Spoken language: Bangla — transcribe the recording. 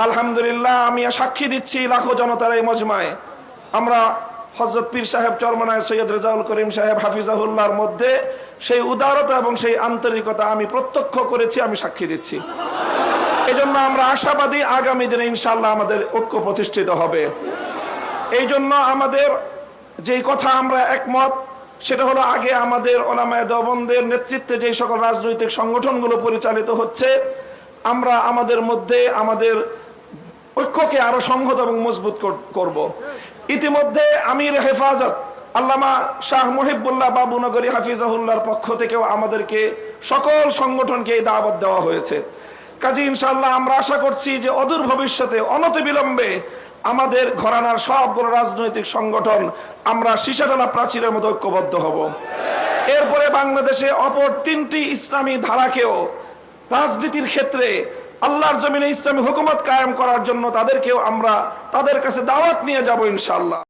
আলহামদুলিল্লাহ, আমি সাক্ষী দিচ্ছি লাখো জনতার এই মজমায় আমরা হযরত পীর সাহেব চরমনায় সৈয়দ রেজাউল করিম সাহেব হাফিজাহুল্লাহর মধ্যে সেই উদারতা এবং সেই আন্তরিকতা আমি প্রত্যক্ষ করেছি, আমি সাক্ষী দিচ্ছি। এই জন্য আমরা আশাবাদী আগামী দিনে ইনশাআল্লাহ আমাদের ঐক্য প্রতিষ্ঠিত হবে। এই জন্য আমাদের যেই কথা আমরা একমত, সেটা হলো আগে আমাদের উলামায়ে দেওবন্দের নেতৃত্বে যে সকল রাজনৈতিক সংগঠনগুলো পরিচালিত হচ্ছে, আমরা আমাদের মধ্যে আমাদের ঐক্যকে আরো সংহত এবং মজবুত করব। ইতিমধ্যে আমির হেফাজত আল্লামা শাহ মুহিবুল্লাহ বাবুনগরী হাফিজাহুল্লাহর পক্ষ থেকেও আমাদেরকে সকল সংগঠনকে এই দাওয়াত দেওয়া হয়েছে। কাজে ইনশাআল্লাহ আমরা আশা করছি যে অদূর ভবিষ্যতে অনতিবিলম্বে আমাদের ঘরানার সবগুলো রাজনৈতিক সংগঠন আমরা সীসাডালা প্রাচীরের মতো ঐক্যবদ্ধ হব। এরপরে বাংলাদেশে অপর তিনটি ইসলামী ধারাকেও রাজনীতির ক্ষেত্রে আল্লাহর জমিনে ইসলামী হুকুমত কায়েম করার জন্য তাদেরকেও আমরা তাদের কাছে দাওয়াত নিয়ে যাব ইনশাআল্লাহ।